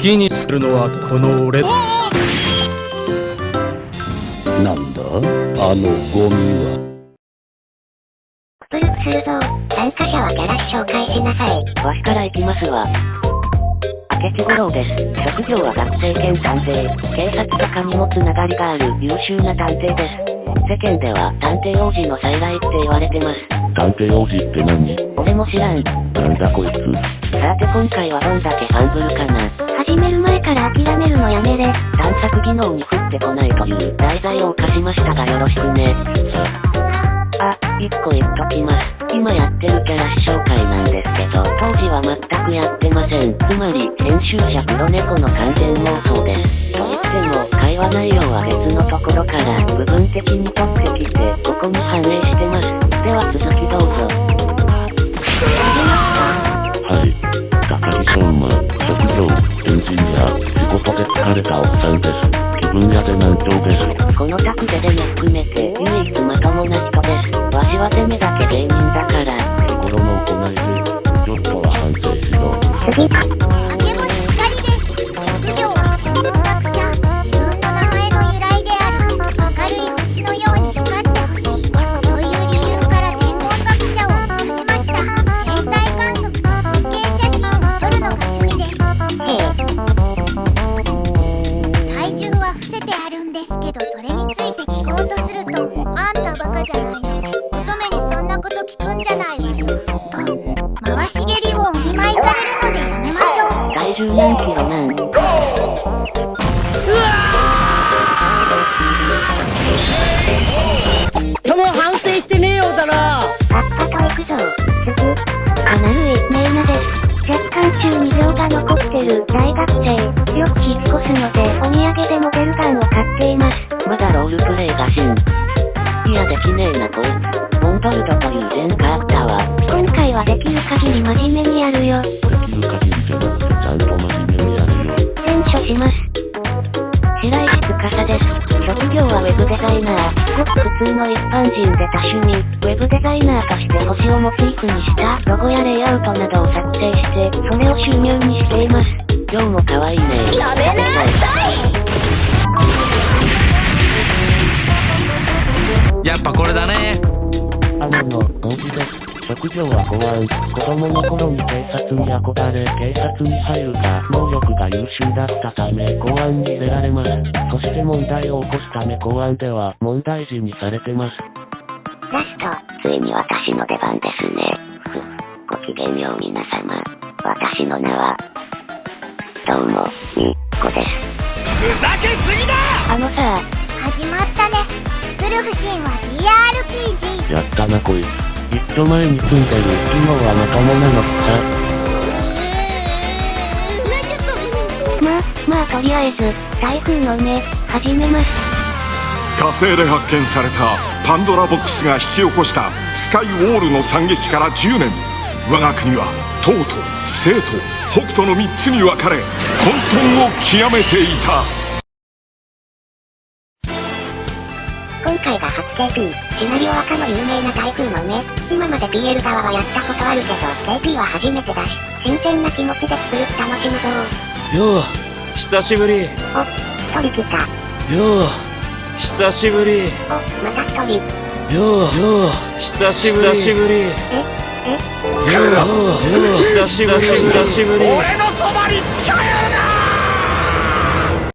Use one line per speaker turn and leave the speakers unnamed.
きにするのはこの俺。
なんだあのゴミは。
プルプするぞ。参加者はキャラ紹介しなさい。
わしから行きますわ。明智五郎です。職業は学生兼探偵。警察とかにもつながりがある優秀な探偵です。世間では探偵王子の再来って言われてます。
探偵王子って何？
俺も知らん。
なんだこいつ。
さて今回はどんだけファンブルかな。
始める前から諦めるのやめれ。
探索技能に降ってこないという題材を犯しましたがよろしくね。あ、一個言っときます。今やってるキャラ紹介なんですけど、当時は全くやってません。つまり、編集者黒猫の完全妄想です。と言っても、会話内容は別のところから部分的に取ってきて、ここに反映してます。では続きどうぞ。
はい。高木翔馬、職業、エンジニア、仕事で疲れたおっさんです。気分屋で難聴です。
このタクでも含めて唯一まともな人です。わしはてめだけ芸人だから。
日頃の行いで、ちょっとは反省しろ。
次。明星ひかりです。職業は天文学者。自分の名前の由来である明るい星のように光ってほしいという理由から天文学者を目指しました。天体観測と風景写真を撮るのが趣味です。体重は伏せてあるんですけど、それについて聞こうとすると、あんたバカじゃないの、乙女にそんなこと聞くんじゃないわよと回し蹴りをお見舞いされるのでやめましょう。
体重何キロなん？
その反省してねえようだな。
パッパと行くぞ。次。カナルイメーナです。若干中2錠が残ってる大学生。よく引っ越すのでお土産でモデルガンを買っています。
まだロールプレイがしん。いやできねえなこいつ。モンドルドという前科あったわ。
今回はできる限り真面目にやるよ。
できる限りじゃなくてちゃんと真面目にやれよ。
選書します。
白石司です。職業はウェブデザイナー。ごく普通の一般人で多趣味。ウェブデザイナーとして星をモチーフにしたロゴやレイアウトなどを作成して、それを収入にしています。今日も可愛いね。
やめなさい。
やっぱこれだね。
雨の王子です。職業は公安。子供の頃に警察に憧れ、警察に入るが、能力が優秀だったため、公安に入れられます。そして問題を起こすため公安では問題児にされてます。
ラスト。
ついに私の出番ですね。ごきげんよう皆様。私の名は、どうも、みっこです。
ふざけすぎだ。
さ、
始まったね。クトゥルフ神話 TRPG。
やったなこいつ。一丁前に住んでる機能はまともなのさ。
泣いちゃった。まあとりあえず台風の目始めます。
火星で発見されたパンドラボックスが引き起こしたスカイウォールの惨劇から10年。我が国は東と西と北斗の3つに分かれ混沌を極めていた。
今回が初 KP。シナリオ赤の有名な台風の目。今まで PL 側はやったことあるけど KP は初めてだし、新鮮な気持ちで作る楽しむぞ。
よう、久しぶり。
お、一人来た。
よう、久しぶり。
お、また一人。
よう、久しぶり。
え
久しぶり。